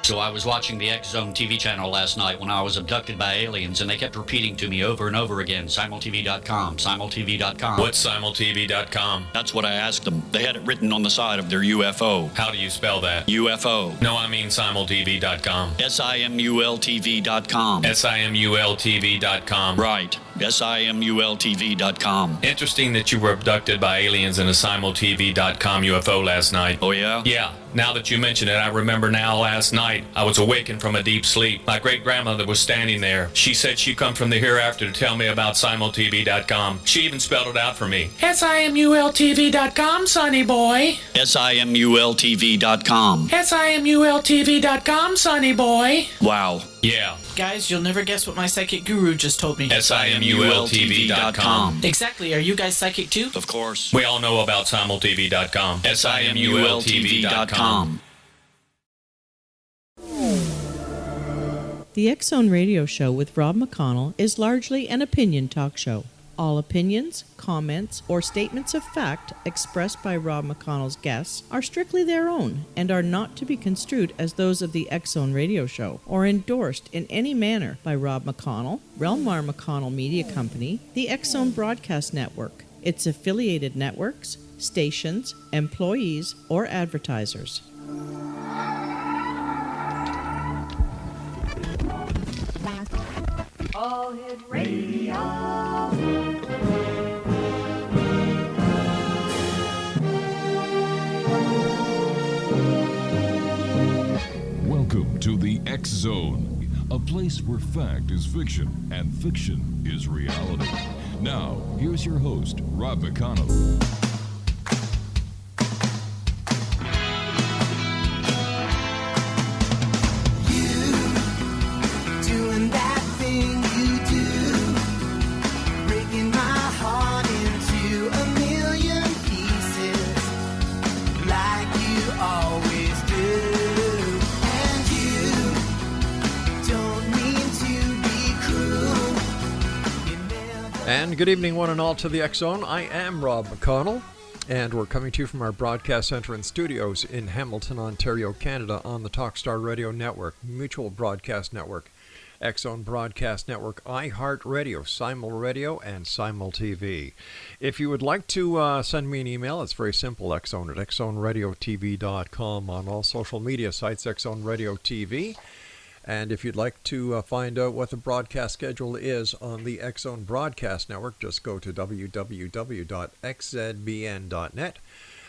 So I was watching the X Zone TV channel last night when I was abducted by aliens, and they kept repeating to me over and over again, simultv.com, simultv.com. What's simultv.com? That's what I asked them. They had it written on the side of their UFO. How do you spell that? UFO. No, I mean simultv.com. simultv.com. simultv.com. Right. simultv.com. Interesting that you were abducted by aliens in a simultv.com UFO last night. Oh, yeah? Yeah. Now that you mention it, I remember now last night I was awakened from a deep sleep. My great-grandmother was standing there. She said she'd come from the hereafter to tell me about simultv.com. She even spelled it out for me. simultv.com, sonny boy. simultv.com. simultv.com, sonny boy. Wow. Yeah. Guys, you'll never guess what my psychic guru just told me. simultv.com. Exactly. Are you guys psychic too? Of course. We all know about simultv.com. simultv.com. The X Zone Radio Show with Rob McConnell is largely an opinion talk show. All opinions, comments, or statements of fact expressed by Rob McConnell's guests are strictly their own and are not to be construed as those of the X Zone Radio Show or endorsed in any manner by Rob McConnell, REL-MAR McConnell Media Company, the X Zone Broadcast Network, its affiliated networks, stations, employees, or advertisers. All Hit Radio. Welcome to the X Zone, a place where fact is fiction and fiction is reality. Now, here's your host, Rob McConnell. And good evening, one and all, to the X Zone. I am Rob McConnell, and we're coming to you from our broadcast center and studios in Hamilton, Ontario, Canada, on the Talkstar Radio Network, Mutual Broadcast Network, X Zone Broadcast Network, iHeartRadio, Simul Radio, and Simul TV. If you would like to send me an email, it's very simple, xzone at xzoneradiotv.com, on all social media sites, X Zone Radio TV. And if you'd like to find out what the broadcast schedule is on the X Zone Broadcast Network, just go to www.xzbn.net.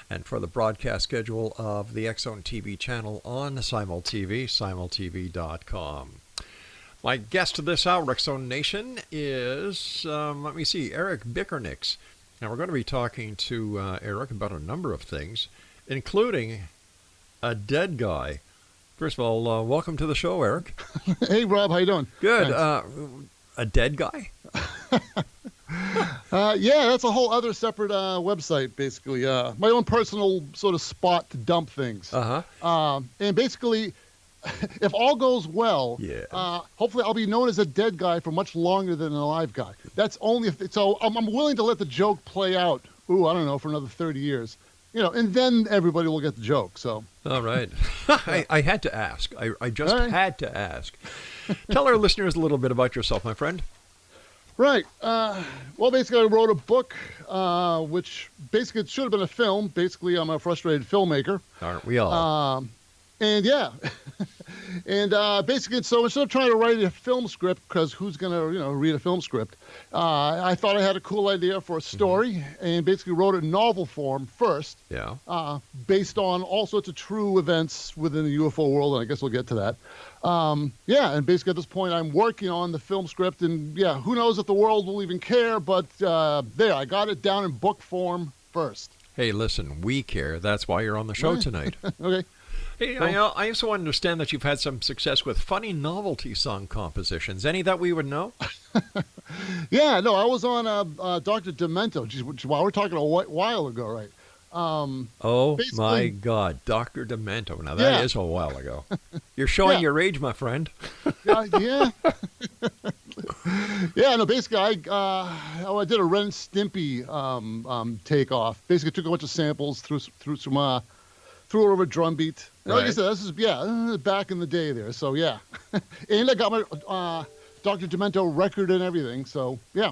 And for the broadcast schedule of the X Zone TV channel on Simul TV, simultv.com. My guest this hour, X Zone Nation, is, let me see, Eric BICKERNICKS. Now, we're going to be talking to Eric about a number of things, including a dead guy. First of all, welcome to the show, Eric. Hey, Rob, how you doing? Good. A dead guy? Yeah, that's a whole other separate website, basically. My own personal sort of spot to dump things. Uh-huh. And basically, if all goes well, yeah. Hopefully I'll be known as a dead guy for much longer than an alive guy. That's only if, so I'm willing to let the joke play out. Ooh, I don't know, for another 30 years. You know, and then everybody will get the joke. So. All right. I had to ask. I just had to ask. Tell our listeners a little bit about yourself, my friend. Right. Well, basically, I wrote a book, which basically it should have been a film. Basically, I'm a frustrated filmmaker. Aren't we all? And yeah. And basically, so instead of trying to write a film script, because who's going to, read a film script, I thought I had a cool idea for a story, and basically wrote it in novel form first. Yeah. Based on all sorts of true events within the UFO world, and I guess we'll get to that. Yeah, and basically at this point, I'm working on the film script, and yeah, who knows if the world will even care, but there, I got it down in book form first. Hey, listen, we care. That's why you're on the show tonight. Okay. Hey, I also understand that you've had some success with funny novelty song compositions. Any that we would know? Yeah, no, I was on Dr. Demento, which we're talking a while ago, right? Oh, my God, Dr. Demento. Now, that is a while ago. You're showing your age, my friend. Yeah. Yeah, no, basically, I did a Ren and Stimpy takeoff. Basically, took a bunch of samples through some threw it over drumbeat. Like I Right. said, this is back in the day there. So yeah, and I got my Dr. Demento record and everything. So yeah,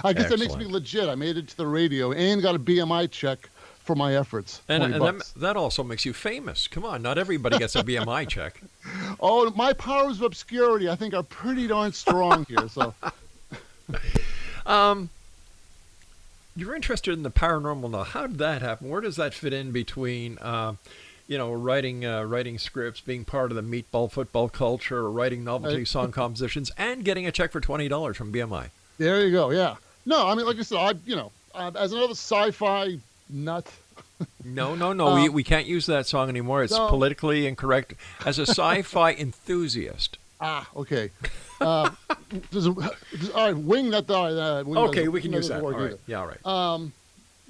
I guess that makes me Excellent. legit. I made it to the radio and got a BMI check for my efforts. And, 20 and bucks. that also makes you famous. Come on, not everybody gets a BMI check. Oh, my powers of obscurity, I think, are pretty darn strong here. So You're interested in the paranormal now. How did that happen? Where does that fit in between, writing scripts, being part of the meatball football culture, or writing novelty song compositions, and getting a check for $20 from BMI? there you go. Yeah. No, I mean, like I said, as another sci-fi nut. No. We can't use that song anymore. It's No. politically incorrect. As a sci-fi enthusiast. Okay. All right, wing that. Wing Okay, doesn't- we can wing use that. doesn't All work right. either. Yeah, all right.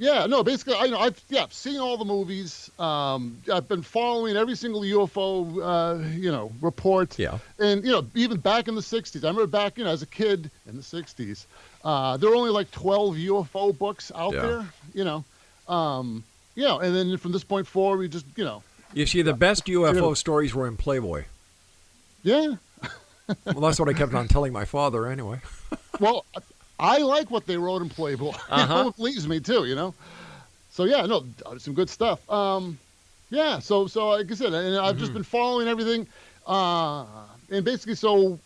Yeah, no, basically, I've seen all the movies. I've been following every single UFO, report. Yeah. And, even back in the 60s, I remember back, as a kid in the 60s, there were only like 12 UFO books out Yeah. there, and then from this point forward, we just, You see, the best UFO stories were in Playboy. yeah. Well, that's what I kept on telling my father anyway. Well, I like what they wrote in Playboy. Uh-huh. It pleased me too, So yeah, no, some good stuff. Yeah, so like I said, and I've just been following everything, and basically, so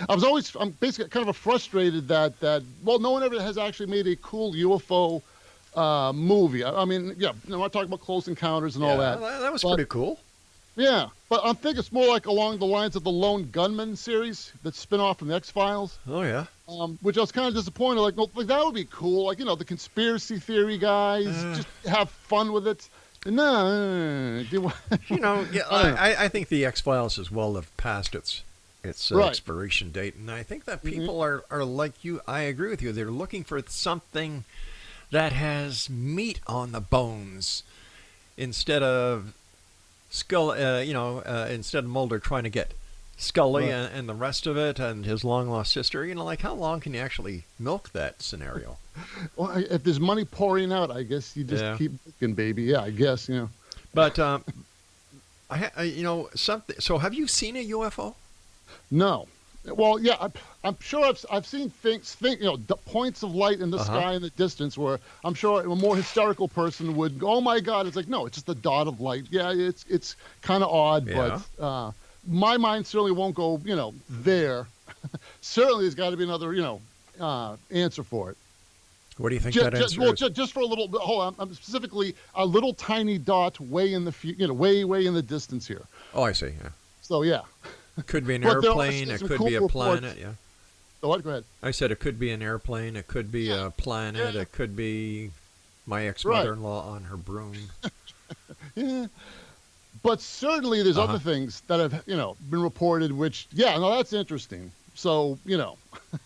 I'm basically kind of frustrated that no one ever has actually made a cool UFO movie. I mean, I'm not talking about Close Encounters and all that. That was But- pretty cool. Yeah, but I'm thinking it's more like along the lines of the Lone Gunman series, that spin-off from the X-Files. Oh, yeah. Which I was kind of disappointed. Like that would be cool. Like, the conspiracy theory guys, just have fun with it. No, I think the X-Files as well have passed its Right. expiration date, and I think that people are like you. I agree with you. They're looking for something that has meat on the bones instead of instead of Mulder trying to get Scully Right. and the rest of it and his long-lost sister. Like, how long can you actually milk that scenario? well, if there's money pouring out, I guess you just Yeah. keep looking, baby. Yeah, I guess. But something. So, have you seen a UFO? No. Well, yeah, I'm sure I've seen things, points of light in the sky in the distance where I'm sure a more hysterical person would go, oh my God, it's like, no, it's just a dot of light. Yeah, it's kind of odd, Yeah. but my mind certainly won't go, there. Certainly there's got to be another, answer for it. What do you think Just, that answer well, is? just for a little bit, hold on, I'm specifically a little tiny dot way in the, way in the distance here. Oh, I see. Yeah. So, yeah. Could be an But there are airplane. It some could cool be a reports. planet. Yeah. So what? Go ahead. I said it could be an airplane. It could be a planet. Yeah. It could be my ex-mother-in-law on her broom. Yeah. But certainly there's other things that have, been reported, which, that's interesting. So,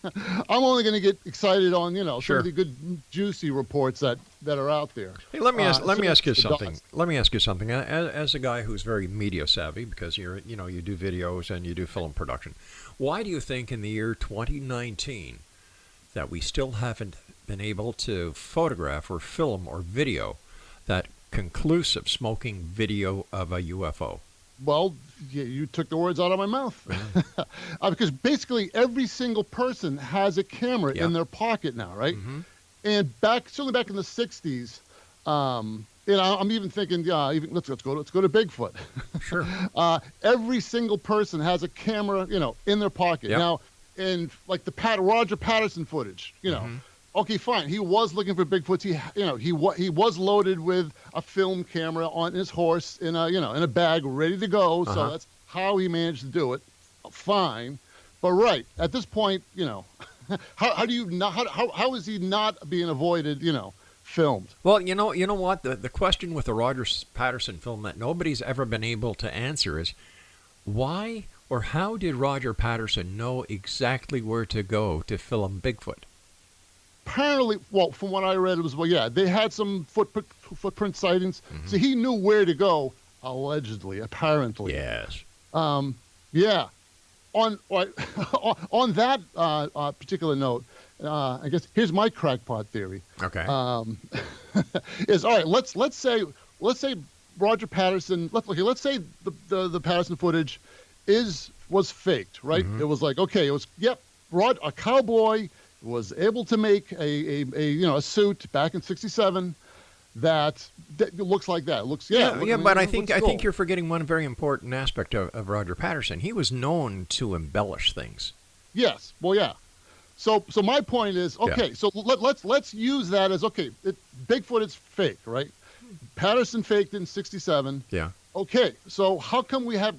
I'm only going to get excited on, some Sure. of the good, juicy reports that are out there. Hey, let me ask you the something. dots. Let me ask you something. As a guy who's very media savvy, because you do videos and you do film production, why do you think in the year 2019 that we still haven't been able to photograph or film or video that conclusive smoking video of a UFO? Well, you took the words out of my mouth. Because basically every single person has a camera in their pocket now, right? Mm-hmm. And certainly back in the 60s, I'm even thinking, let's go to Bigfoot. Sure. Every single person has a camera, in their pocket. Yep. Now, in like the Roger Patterson footage, okay, fine. He was looking for Bigfoots. He was loaded with a film camera on his horse in a bag, ready to go. So that's how he managed to do it. Fine, but right at this point, how do you not? How is he not being avoided? Filmed. Well, you know what? The question with the Roger Patterson film that nobody's ever been able to answer is why or how did Roger Patterson know exactly where to go to film Bigfoot? Apparently, well, from what I read, it was they had some footprint sightings, so he knew where to go. Allegedly, apparently. Yes. Yeah. On that particular note, I guess here's my crackpot theory. Okay. Is all right. Let's say let's say Roger Patterson. Let's say the Patterson footage was faked, right? It was like, okay, it was a cowboy was able to make a suit back in '67 that looks like that. But I think you're forgetting one very important aspect of Roger Patterson. He was known to embellish things. Yes. Well, yeah. So my point is, okay, so let's use that as, okay, Bigfoot is fake, right? Patterson faked in '67. Yeah. Okay, so how come we have,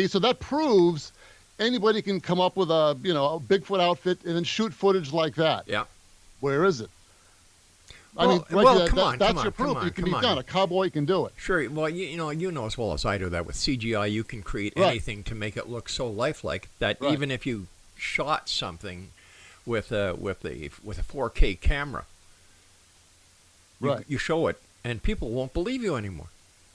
so that proves anybody can come up with a Bigfoot outfit and then shoot footage like that. Yeah. Where is it? Come on. That's your proof. It can be done. A cowboy can do it. Sure. Well, you know as well as I do that with CGI, you can create anything to make it look so lifelike that even if you shot something with a 4K camera, you show it, and people won't believe you anymore.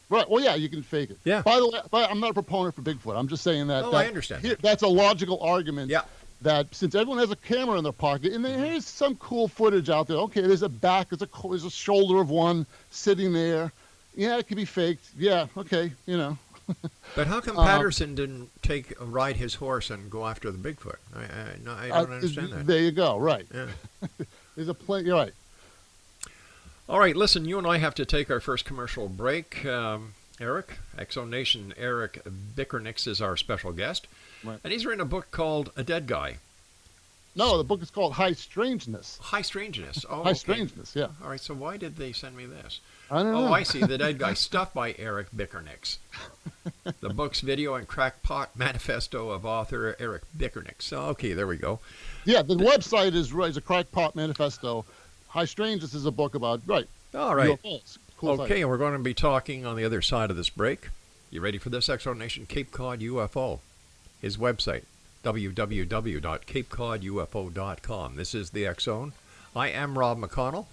Right. Well, yeah, you can fake it. Yeah. By the way, I'm not a proponent for Bigfoot. I'm just saying that. I understand. That's a logical argument. Yeah. That since everyone has a camera in their pocket, and here's some cool footage out there. Okay, there's a back, there's a shoulder of one sitting there. Yeah, it could be faked. Yeah. Okay. But how come Patterson didn't ride his horse and go after the Bigfoot? I don't understand that. There you go. Right. Yeah. There's a plenty. You're right. All right, listen, you and I have to take our first commercial break. Eric, Exo Nation, Eric BICKERNICKS is our special guest. Right. And he's written a book called A Dead Guy. No, the book is called High Strangeness. High Strangeness. Oh, High Strangeness, yeah. All right, so why did they send me this? I don't know. Oh, I see. The Dead Guy, stuff by Eric BICKERNICKS. The book's video and crackpot manifesto of author Eric BICKERNICKS. So, okay, there we go. Yeah, the website is a crackpot manifesto. High Strangeness is a book about, All right. UFOs. Cool Okay, site. and we're going to be talking on the other side of this break. You ready for this, Exo Nation? Cape Cod UFO. His website, www.capecodufo.com. This is the X-Zone. I am Rob McConnell,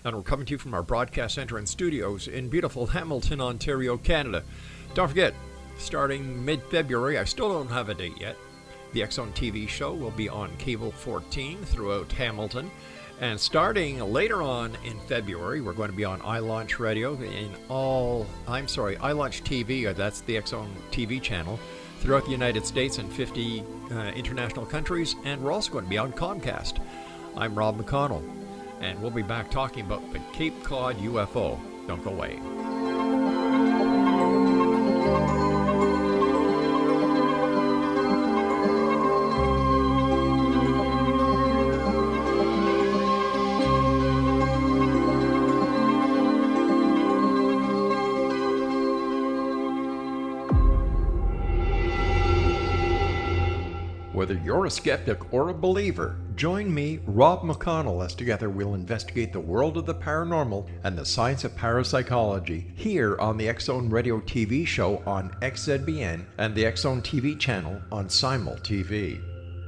and we're coming to you from our broadcast center and studios in beautiful Hamilton, Ontario, Canada. Don't forget, starting mid-February, I still don't have a date yet, the X-Zone TV show will be on Cable 14 throughout Hamilton. And starting later on in February, we're going to be on iLaunch Radio iLaunch TV, that's the X-Zone TV channel, throughout the United States and 50 international countries, and we're also going to be on Comcast. I'm Rob McConnell, and we'll be back talking about the Cape Cod UFO. Don't go away. Whether you're a skeptic or a believer, join me, Rob McConnell, as together we'll investigate the world of the paranormal and the science of parapsychology here on the X-Zone Radio TV show on XZBN and the X-Zone TV channel on Simul TV.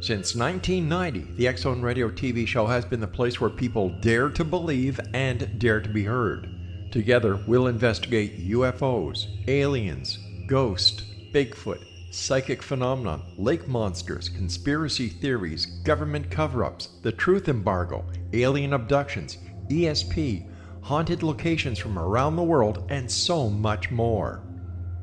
Since 1990, the X-Zone Radio TV show has been the place where people dare to believe and dare to be heard. Together, we'll investigate UFOs, aliens, ghosts, Bigfoot, psychic phenomenon, lake monsters, conspiracy theories, government cover-ups, the truth embargo, alien abductions, ESP, haunted locations from around the world, and so much more.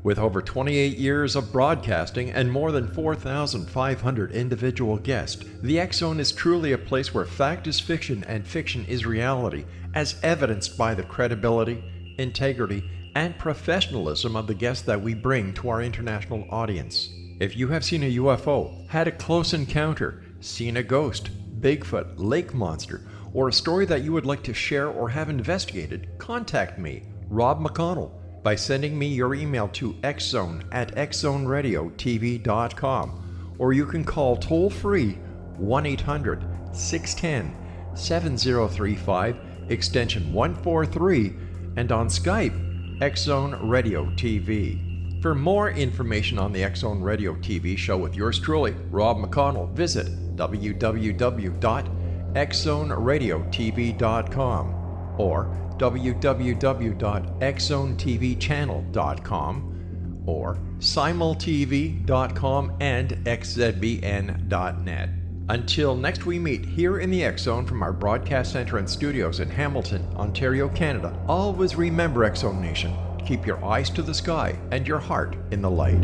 With over 28 years of broadcasting and more than 4,500 individual guests, the X-Zone is truly a place where fact is fiction and fiction is reality, as evidenced by the credibility, integrity, and professionalism of the guests that we bring to our international audience. If you have seen a UFO, had a close encounter, seen a ghost, Bigfoot, lake monster, or a story that you would like to share or have investigated, contact me, Rob McConnell, by sending me your email to xzone@xzoneradiotv.com, or you can call toll-free 1-800-610-7035, extension 143, and on Skype, X-Zone Radio TV. For more information on the X-Zone Radio TV show with yours truly, Rob McConnell, visit www.xzoneradiotv.com or www.xzonetvchannel.com or simultv.com and xzbn.net. Until next we meet here in the X-Zone from our broadcast center and studios in Hamilton, Ontario, Canada, always remember, X-Zone Nation, Keep your eyes to the sky and your heart in the light.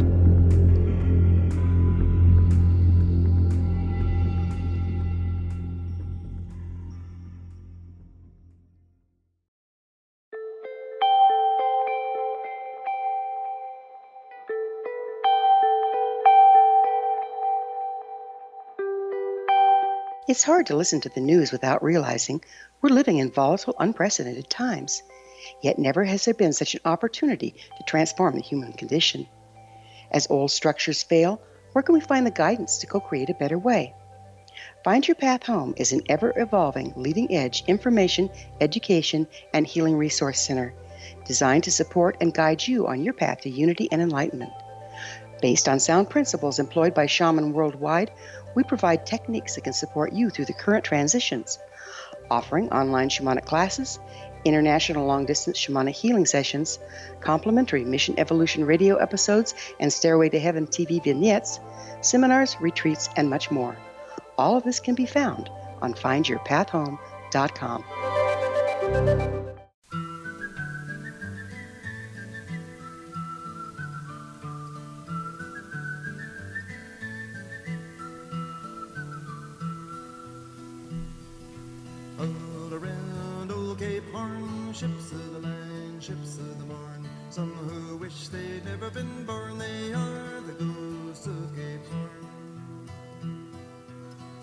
It's hard to listen to the news without realizing we're living in volatile, unprecedented times. Yet never has there been such an opportunity to transform the human condition. As old structures fail, where can we find the guidance to co-create a better way? Find Your Path Home is an ever-evolving, leading-edge information, education, and healing resource center designed to support and guide you on your path to unity and enlightenment. Based on sound principles employed by shamans worldwide, we provide techniques that can support you through the current transitions, offering online shamanic classes, international long-distance shamanic healing sessions, complimentary Mission Evolution radio episodes and Stairway to Heaven TV vignettes, seminars, retreats, and much more. All of this can be found on findyourpathhome.com. Ships of the line, ships of the morn. Some who wish they'd never been born, they are the ghosts of Cape Horn.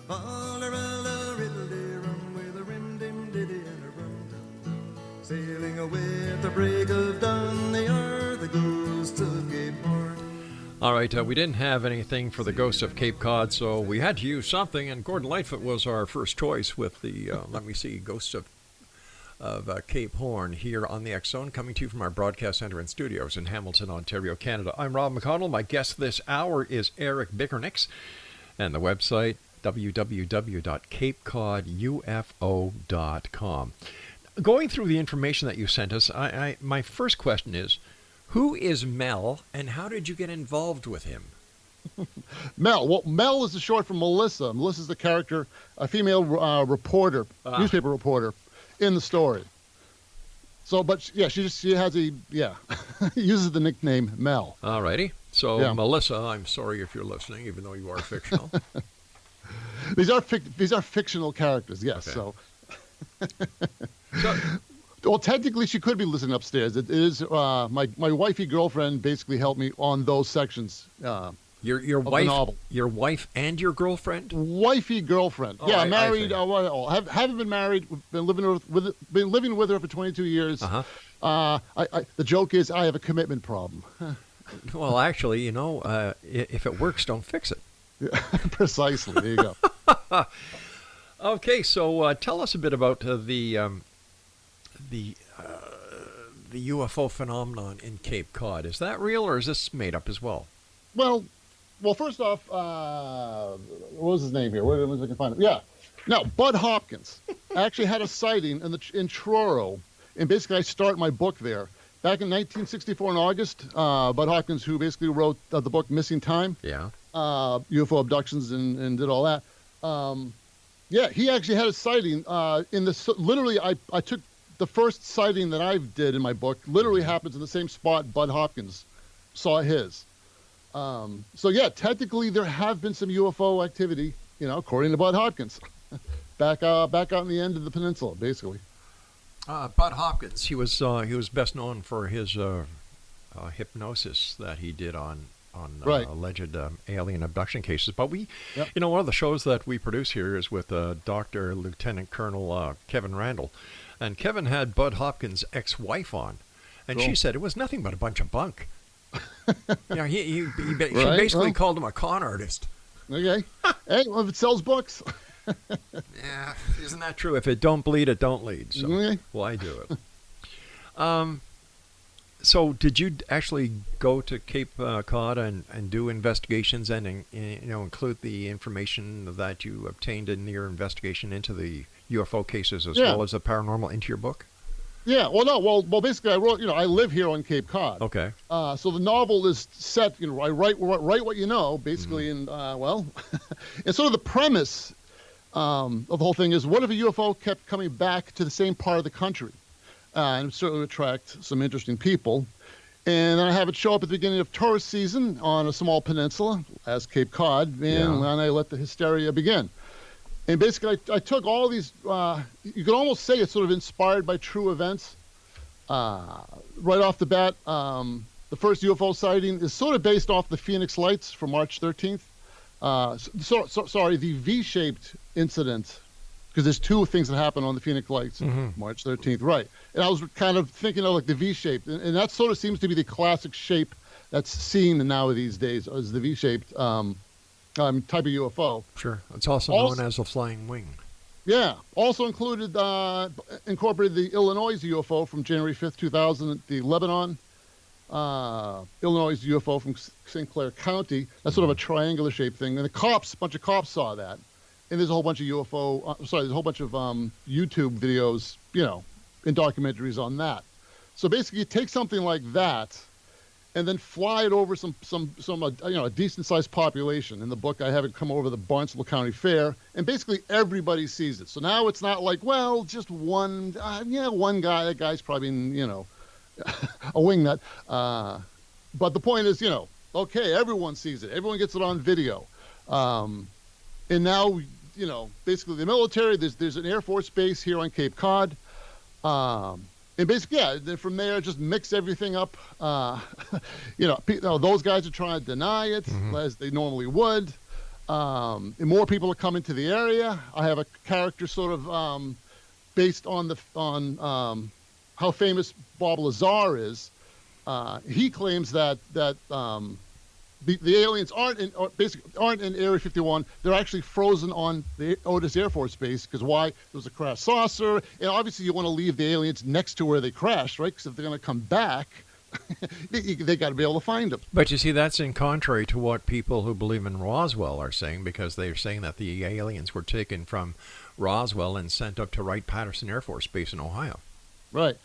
Ballerella, riddle-de-rum, with a rim-dim-diddy and a rum-dum-dum. Sailing away at the break of dawn, they are the ghosts of Cape Horn. All right, we didn't have anything for the Ghost of Cape Cod, so we had to use something, and Gordon Lightfoot was our first choice with the, Ghost of Cape Horn here on the X Zone, coming to you from our broadcast center and studios in Hamilton, Ontario, Canada. I'm Rob McConnell. My guest this hour is Eric BICKERNICKS, and the website www.capecodufo.com. Going through the information that you sent us, my first question is, who is Mel, and how did you get involved with him? Mel. Well, Mel is the short for Melissa. Melissa's the character, a female reporter, newspaper reporter in the story. So, but yeah, she has uses the nickname Mel. Alrighty. So, yeah. Melissa, I'm sorry if you're listening, even though you are fictional. These are fictional characters, yes. Okay. So, well, technically, she could be listening upstairs. It is my wifey girlfriend basically helped me on those sections. Your wife, your wife and your girlfriend? Wifey girlfriend. Oh, yeah, married. Haven't been married. Been living with her for 22 years. The joke is I have a commitment problem. Well, actually, if it works, don't fix it. Yeah, precisely. There you go. Okay, so tell us a bit about the UFO phenomenon in Cape Cod. Is that real, or is this made up as well? Well, first off, what was his name here? Where was I can find it? Yeah. Now, Bud Hopkins actually had a sighting in Truro, and basically I start my book there. Back in 1964 in August, Bud Hopkins, who basically wrote the book Missing Time, UFO abductions and did all that. He actually had a sighting literally I took the first sighting that I did in my book, literally happens in the same spot Bud Hopkins saw his. Technically there have been some UFO activity, according to Bud Hopkins, back out in the end of the peninsula, basically. Bud Hopkins, he was best known for his hypnosis that he did on alleged alien abduction cases. But one of the shows that we produce here is with Dr. Lieutenant Colonel Kevin Randle, and Kevin had Bud Hopkins' ex-wife on, and she said it was nothing but a bunch of bunk. She basically called him a con artist. Okay. Hey, well, if it sells books. Yeah, isn't that true? If it don't bleed, it don't lead. So why do it? So did you actually go to Cape Cod and do investigations and include the information that you obtained in your investigation into the UFO cases as well as the paranormal into your book? Yeah, well, basically, I wrote. I live here on Cape Cod. Okay. So the novel is set. I write what you know, basically, and and sort of the premise of the whole thing is: what if a UFO kept coming back to the same part of the country? and it certainly attract some interesting people. And then I have it show up at the beginning of tourist season on a small peninsula as Cape Cod, and then I let the hysteria begin. And basically, I took all these, you could almost say it's sort of inspired by true events. Right off the bat, the first UFO sighting is sort of based off the Phoenix Lights from March 13th. Sorry, the V-shaped incident, because there's two things that happen on the Phoenix Lights, March 13th, right. And I was kind of thinking of like the V-shaped, and that sort of seems to be the classic shape that's seen now these days, as the V-shaped type of UFO. Sure. It's also known as a flying wing. Yeah. Also incorporated the Illinois UFO from January 5th, 2000, the Lebanon. Illinois UFO from St. Clair County. That's sort of a triangular shaped thing. And a bunch of cops saw that. And there's a whole bunch of there's a whole bunch of YouTube videos, and documentaries on that. So basically you take something like that and then fly it over a decent sized population. In the book, I have it come over the Barnstable County Fair, and basically everybody sees it. So now it's not like, well, just one guy, that guy's probably, a wingnut. But the point is, okay, everyone sees it. Everyone gets it on video. And now, basically the military, there's an Air Force base here on Cape Cod. And basically, then from there, just mix everything up. Those guys are trying to deny it, as they normally would. And more people are coming to the area. I have a character sort of based on how famous Bob Lazar is. He claims that the aliens aren't in Area 51. They're actually frozen on the Otis Air Force Base. Because why? There was a crash saucer, and obviously you want to leave the aliens next to where they crashed, right? Because if they're going to come back, they got to be able to find them. But you see, that's in contrary to what people who believe in Roswell are saying, because they're saying that the aliens were taken from Roswell and sent up to Wright-Patterson Air Force Base in Ohio. Right.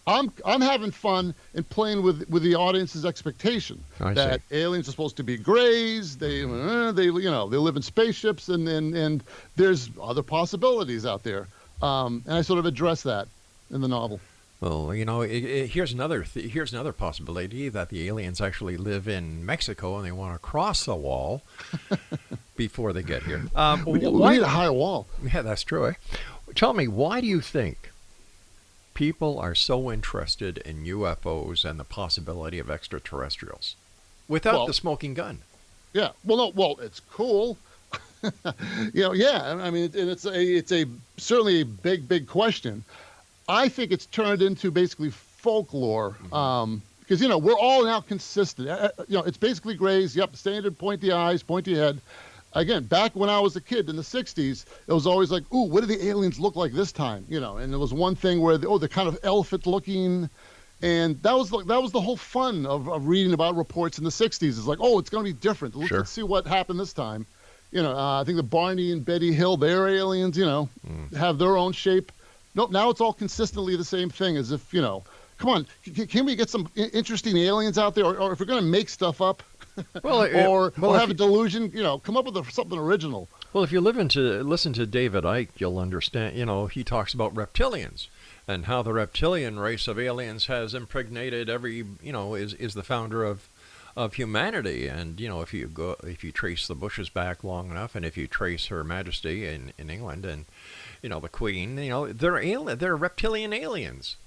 I'm having fun and playing with the audience's expectation that aliens are supposed to be grays. They live in spaceships, and there's other possibilities out there. And I sort of address that in the novel. Well, here's another possibility, that the aliens actually live in Mexico and they want to cross the wall before they get here. We need a higher wall. Yeah, that's true. Eh? Tell me, why do you think people are so interested in UFOs and the possibility of extraterrestrials without the smoking gun? Yeah. Well, it's cool. Yeah. I mean, and it's certainly a big question. I think it's turned into basically folklore, because we're all now consistent. It's basically grays. Yep, standard pointy eyes, pointy head. Again, back when I was a kid in the 60s, it was always like, ooh, what do the aliens look like this time? And there was one thing where, they're kind of elephant looking. And that was the whole fun of reading about reports in the 60s. It's like, oh, it's going to be different. Let's see what happened this time. I think the Barney and Betty Hill, their aliens, have their own shape. Nope, now it's all consistently the same thing, as if, come on, can we get some interesting aliens out there? Or if we're going to make stuff up, or have a delusion, come up with something original. Well, if you listen to David Icke, you'll understand, he talks about reptilians and how the reptilian race of aliens has impregnated is the founder of humanity. And, if you trace the Bushes back long enough, and if you trace Her Majesty in England and, the Queen, they're reptilian aliens.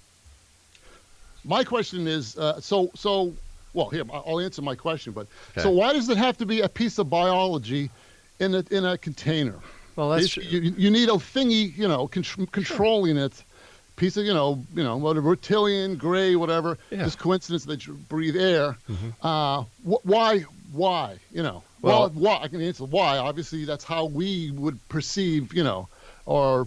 My question is, well, here, I'll answer my question, but so why does it have to be a piece of biology in a container? Well, that's you need a thingy, controlling it. Piece of, whatever, reptilian, gray, whatever. Just coincidence that you breathe air. Why? Why? Well, why? I can answer why. Obviously, that's how we would perceive, or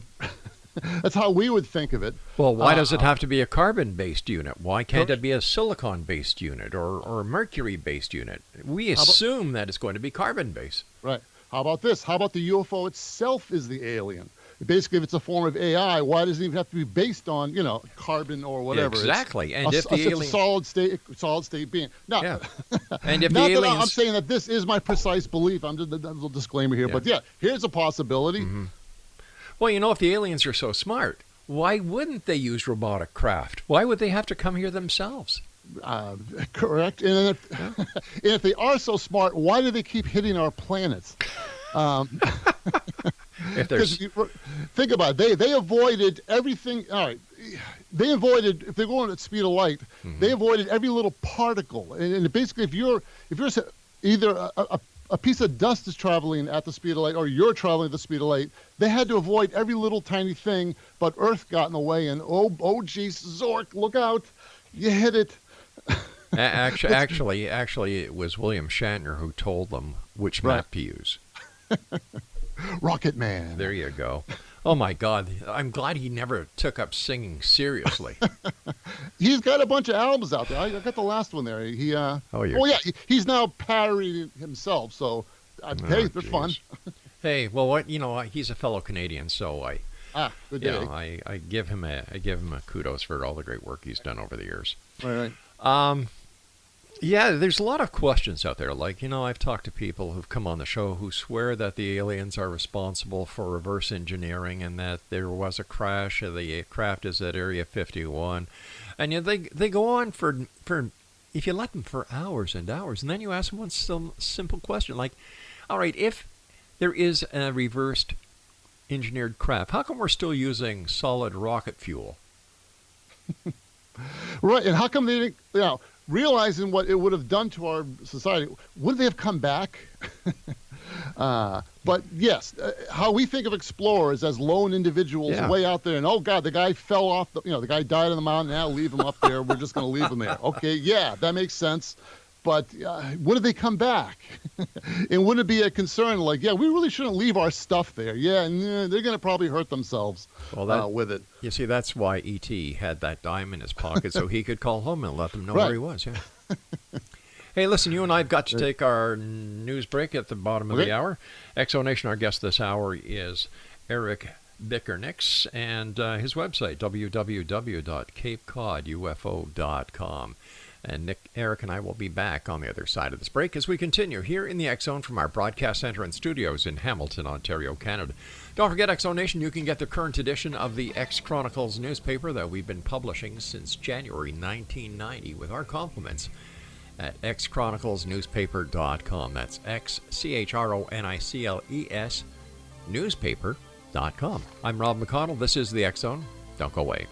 that's how we would think of it. Well, why does it have to be a carbon-based unit? Why can't it be a silicon-based unit or a mercury-based unit? We assume that it's going to be carbon-based. Right. How about this? How about the UFO itself is the alien? Basically, if it's a form of AI, why does it even have to be based on, carbon or whatever? Exactly. And if the alien, a solid state being. Now, and if not the aliens, that I'm saying that this is my precise belief. I'm just a disclaimer here, but here's a possibility. Well, if the aliens are so smart, Why wouldn't they use robotic craft? Why would they have to come here themselves? Correct. And if they are so smart, why do they keep hitting our planets? Think about it. They avoided everything. All right. They avoided, if they're going at the speed of light, they avoided every little particle. And basically, if you're either a piece of dust is traveling at the speed of light or you're traveling at the speed of light, they had to avoid every little tiny thing, but Earth got in the way. And oh, geez, Zork, look out. You hit it. Actually, it was William Shatner who told them which map to use. Rocket Man. There you go. Oh, my God. I'm glad he never took up singing seriously. He's got a bunch of albums out there. I got the last one there. He's now parodying himself. So, hey, they're fun. Hey, well, he's a fellow Canadian, so good day. I give him a kudos for all the great work he's done over the years. Right. Yeah, there's a lot of questions out there. Like, I've talked to people who've come on the show who swear that the aliens are responsible for reverse engineering and that there was a crash. The craft is at Area 51. And they go on for if you let them for hours and hours, and then you ask them one simple question. Like, all right, if there is a reversed engineered craft, how come we're still using solid rocket fuel? Right, and how come they didn't, realizing what it would have done to our society, would they have come back? But yes, how we think of explorers as lone individuals way out there, and oh God, the guy fell off, the guy died on the mountain, now leave him up there, we're just going to leave him there. Okay, yeah, that makes sense. But when did they come back? And wouldn't it be a concern like, we really shouldn't leave our stuff there. Yeah, and they're going to probably hurt themselves with it. You see, that's why E.T. had that dime in his pocket so he could call home and let them know where he was. Yeah. Hey, listen, you and I have got to take our news break at the bottom of the hour. Exo Nation, our guest this hour is Eric BICKERNICKS and his website, www.capecodufo.com. And Eric and I will be back on the other side of this break as we continue here in the X Zone from our broadcast center and studios in Hamilton, Ontario, Canada. Don't forget, X Zone Nation, you can get the current edition of the X Chronicles newspaper that we've been publishing since January 1990 with our compliments at xchroniclesnewspaper.com. That's XCHRONICLES newspaper.com. I'm Rob McConnell. This is the X Zone. Don't go away.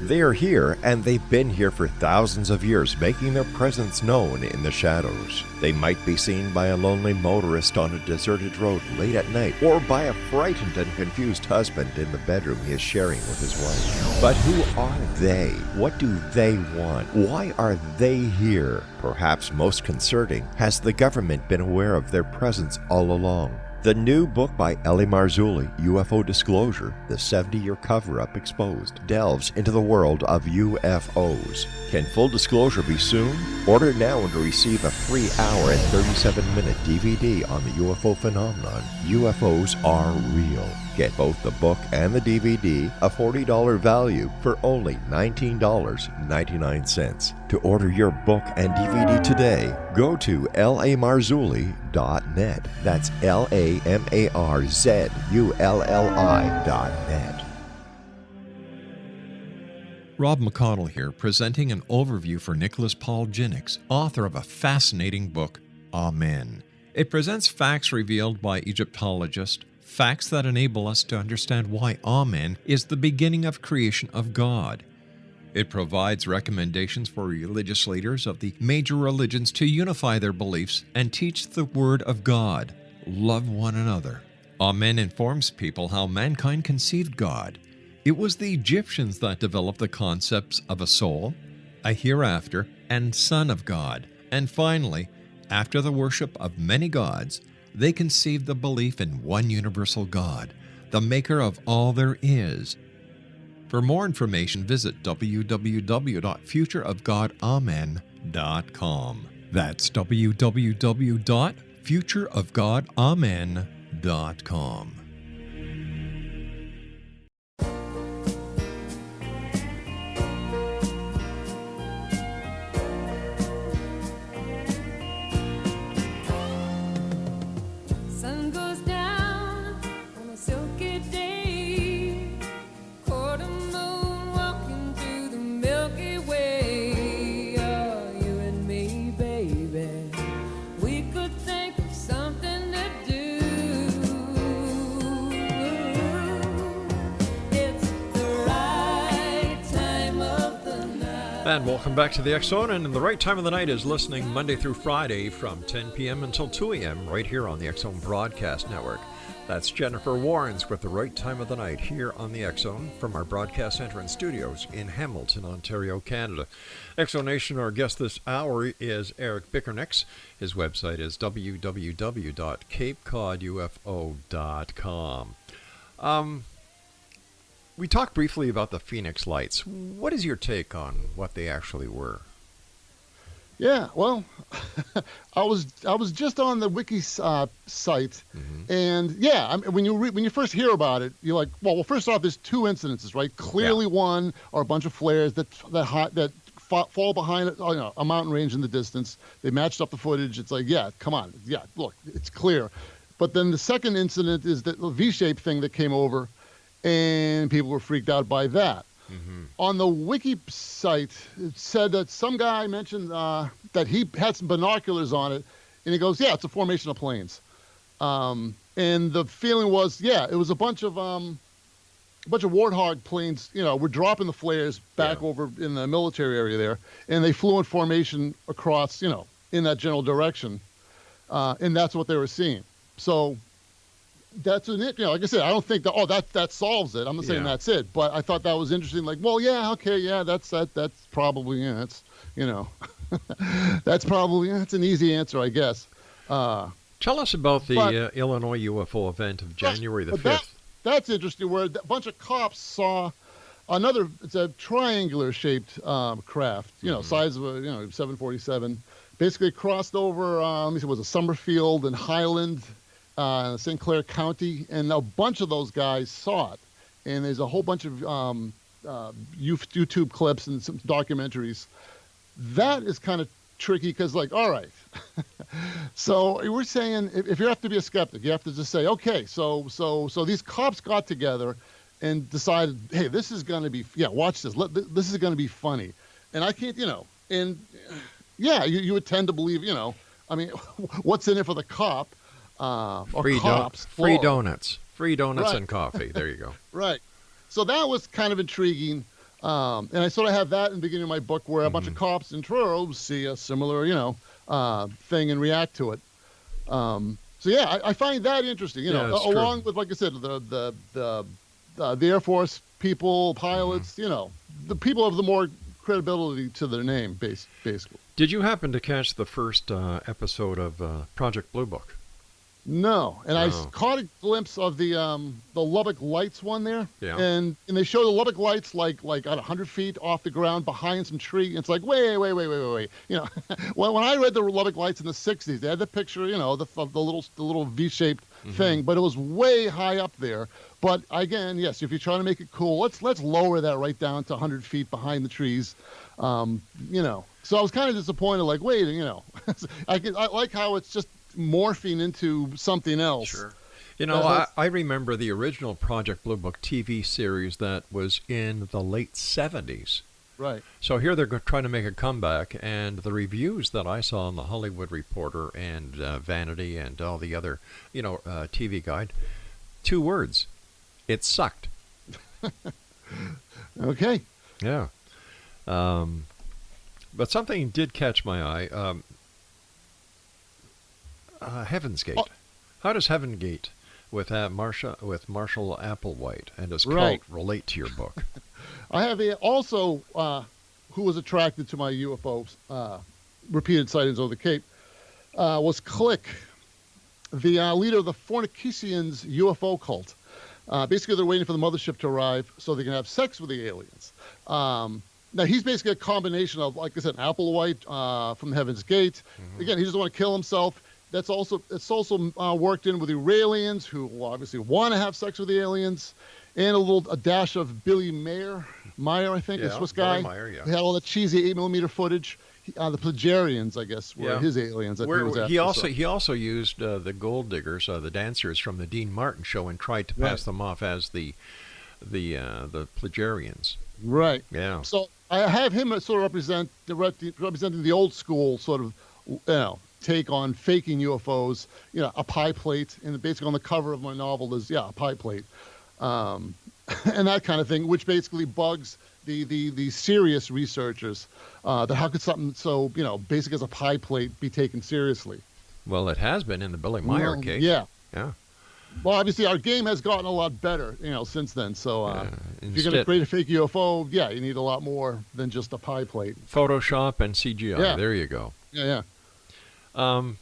They are here, and they've been here for thousands of years, making their presence known in the shadows. They might be seen by a lonely motorist on a deserted road late at night, or by a frightened and confused husband in the bedroom he is sharing with his wife. But who are they? What do they want? Why are they here? Perhaps most concerning, has the government been aware of their presence all along? The new book by L.A. Marzulli, UFO Disclosure, the 70-year cover-up exposed, delves into the world of UFOs. Can full disclosure be soon? Order now and receive a free hour and 37-minute DVD on the UFO phenomenon. UFOs are real. Get both the book and the DVD, a $40 value, for only $19.99. To order your book and DVD today, go to lamarzulli.net. That's LAMARZULLI.net. Rob McConnell here, presenting an overview for Nicholas Paul Jennings, author of a fascinating book, Amen. It presents facts revealed by Egyptologists, facts that enable us to understand why Amen is the beginning of creation of God. It provides recommendations for religious leaders of the major religions to unify their beliefs and teach the Word of God. Love one another. Amen informs people how mankind conceived God. It was the Egyptians that developed the concepts of a soul, a hereafter, and Son of God. And finally, after the worship of many gods, they conceived the belief in one universal God, the maker of all there is. For more information, visit www.futureofgodamen.com. That's www.futureofgodamen.com. Sun goes down on a silky day, quarter moon walking through the Milky Way. Oh, you and me, baby, we could think of something to do. It's the right time of the night. And welcome back to the X Zone. And the right time of the night is listening Monday through Friday from 10 p.m. until 2 a.m. right here on the X Zone Broadcast Network. That's Jennifer Warrens with the right time of the night here on the X Zone from our broadcast center and studios in Hamilton, Ontario, Canada. X Zone Nation, our guest this hour is Eric BICKERNICKS. His website is www.capecodufo.com. We talked briefly about the Phoenix Lights. What is your take on what they actually were? Yeah, well, I was just on the wiki site, and yeah, I mean, when you first hear about it, you're like, well, first off, there's two incidences, right? Clearly, one are a bunch of flares that fall behind a mountain range in the distance. They matched up the footage. It's like, yeah, come on, yeah, look, it's clear. But then the second incident is the V-shaped thing that came over, and people were freaked out by that. On the wiki site, it said that some guy mentioned that he had some binoculars on it, and he goes, yeah, it's a formation of planes. And the feeling was, yeah, it was a bunch of Warthog planes, were dropping the flares back over in the military area there, and they flew in formation across, in that general direction, and that's what they were seeing. So that's like I said, I don't think that solves it. I'm not saying that's it, but I thought that was interesting. Like, well, yeah, okay, yeah, that's probably, that's that's probably, that's an easy answer, I guess. Tell us about the Illinois UFO event of January the 5th. That's interesting, where a bunch of cops saw it's a triangular shaped craft, size of a 747, basically crossed over, let me see, was it Summerfield and Highland, St. Clair County, and a bunch of those guys saw it. And there's a whole bunch of YouTube clips and some documentaries. That is kind of tricky because, like, all right. So we're saying if you have to be a skeptic, you have to just say, okay, so these cops got together and decided, hey, this is going to be, watch this. This is going to be funny. And I can't, and yeah, you would tend to believe, I mean, what's in it for the cop? Free donuts, right. And coffee. There you go. Right. So that was kind of intriguing. And I sort of have that in the beginning of my book where a bunch of cops in Truro see a similar, thing and react to it. So yeah, I find that interesting, along with, like I said, the Air Force people, pilots, the people have the more credibility to their name, basically. Did you happen to catch the first episode of Project Blue Book? No, and I caught a glimpse of the Lubbock Lights one there, and they show the Lubbock Lights like at 100 feet off the ground behind some tree. It's like wait. When I read the Lubbock Lights in the '60s, they had the picture, the little V-shaped thing, but it was way high up there. But again, yes, if you're trying to make it cool, let's lower that right down to 100 feet behind the trees, So I was kind of disappointed. Like, wait, I like how it's just morphing into something else. Sure. I remember the original Project Blue Book TV series that was in the late 70s. Right. So here they're trying to make a comeback, and the reviews that I saw on the Hollywood Reporter and Vanity and all the other, TV Guide, 2 words: it sucked. Okay. Yeah. But something did catch my eye. Heaven's Gate. How does Heaven Gate with Marshall Applewhite and his cult relate to your book? I have also who was attracted to my UFO repeated sightings over the Cape was Click. the leader of the Fornicicians UFO cult. Basically, they're waiting for the mothership to arrive so they can have sex with the aliens. Now, he's basically a combination of, like I said, Applewhite from Heaven's Gate. Again, he doesn't want to kill himself. It's also worked in with the Raelians, who obviously want to have sex with the aliens, and a dash of Billy Meyer, I think, the Swiss guy. Billy Meyer, yeah. He had all that cheesy 8mm footage. The Plagarians, I guess, were his aliens. That he also used the gold diggers, the dancers from the Dean Martin show, and tried to pass them off as the Plagarians. Right. Yeah. So I have him sort of representing the old school sort of, take on faking UFOs. A pie plate, and basically on the cover of my novel is a pie plate, and that kind of thing, which basically bugs the serious researchers. That how could something so basic as a pie plate be taken seriously? Well, it has been in the Billy Meyer case. Yeah. Yeah. Well, obviously our game has gotten a lot better, since then. So if you're going to create a fake UFO, you need a lot more than just a pie plate. Photoshop and CGI. Yeah. There you go. Yeah. How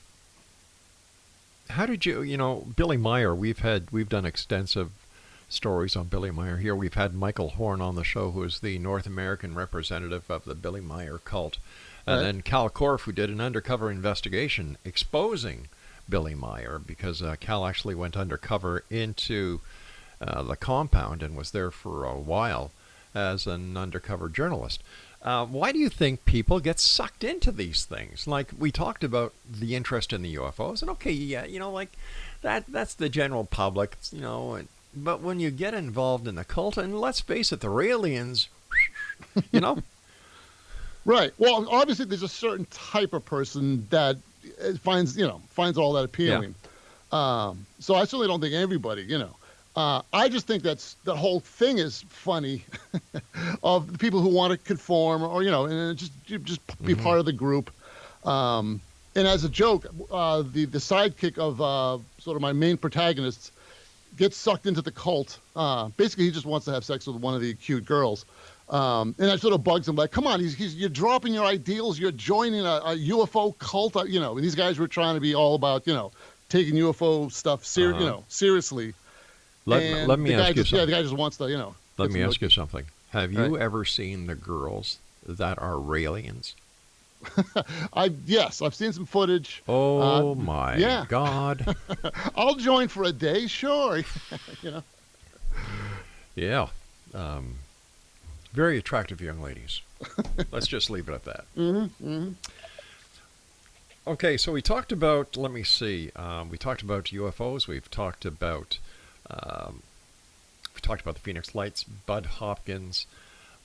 did you, Billy Meyer? We've done extensive stories on Billy Meyer here. We've had Michael Horn on the show, who is the North American representative of the Billy Meyer cult, and then Cal Korff, who did an undercover investigation exposing Billy Meyer, because Cal actually went undercover into the compound and was there for a while as an undercover journalist. Why do you think people get sucked into these things? Like, we talked about the interest in the UFOs, and that's the general public, but when you get involved in the cult, and let's face it, the Raelians, Right. Well, obviously there's a certain type of person that finds all that appealing. So I certainly don't think everybody, I just think the whole thing is funny of the people who want to conform or, and just be part of the group. And as a joke, the sidekick of sort of my main protagonists gets sucked into the cult. Basically, he just wants to have sex with one of the cute girls. And that sort of bugs him. Like, come on, you're dropping your ideals. You're joining a UFO cult. And these guys were trying to be all about, taking UFO stuff seriously. Let me ask you something. Yeah, the guy just wants to, Let me ask you something. Have you ever seen the girls that are Raelians? Yes, I've seen some footage. Oh my God! I'll join for a day, sure. Yeah, very attractive young ladies. Let's just leave it at that. Okay, so we talked about. Let me see. We talked about UFOs. We've talked about the Phoenix Lights, Bud Hopkins.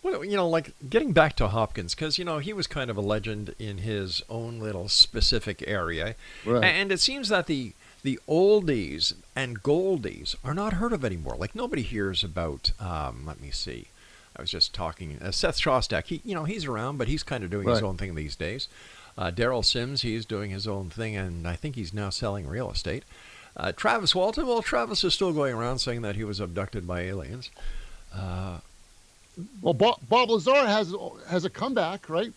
Well, like getting back to Hopkins, because, he was kind of a legend in his own little specific area. Right. And it seems that the oldies and goldies are not heard of anymore. Like, nobody hears about, let me see. I was just talking, Seth Shostak. He's around, but he's kind of doing his own thing these days. Daryl Sims, he's doing his own thing, and I think he's now selling real estate. Travis Walton, well, Travis is still going around saying that he was abducted by aliens. Well, Bob Lazar has a comeback, right?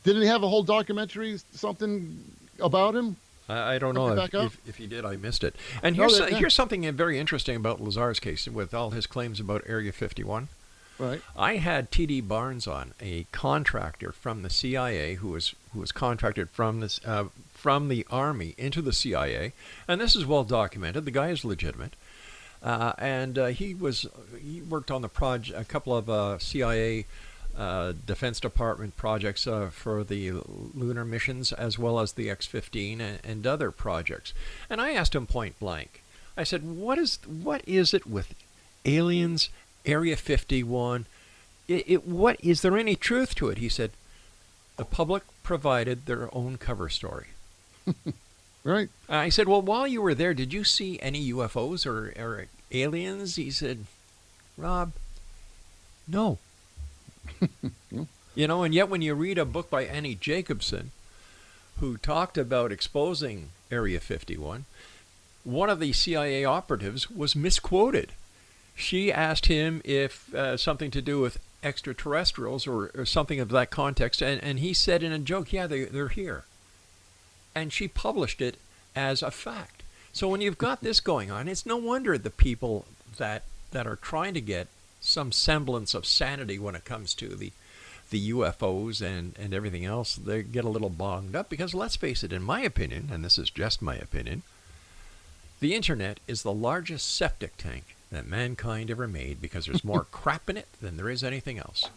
Didn't he have a whole documentary, something about him? I don't know if he did. I missed it. And here's something very interesting about Lazar's case with all his claims about Area 51. Right. I had T.D. Barnes on, a contractor from the CIA who was contracted from the Army into the CIA, and this is well documented. The guy is legitimate. And he worked on a couple of CIA Defense Department projects for the lunar missions, as well as the X-15 and other projects. And I asked him point blank. I said, "What is it with aliens, Area 51? What is there any truth to it?" He said, "The public provided their own cover story." Right. I said, "Well, while you were there, did you see any UFOs or aliens?" He said, "Rob, no." And yet when you read a book by Annie Jacobson, who talked about exposing Area 51, one of the CIA operatives was misquoted. She asked him if something to do with extraterrestrials or something of that context, and he said in a joke, "Yeah, they're here." And she published it as a fact. So when you've got this going on, it's no wonder the people that are trying to get some semblance of sanity when it comes to the UFOs and everything else, they get a little bogged up because, let's face it, in my opinion, and this is just my opinion, the internet is the largest septic tank that mankind ever made because there's more crap in it than there is anything else.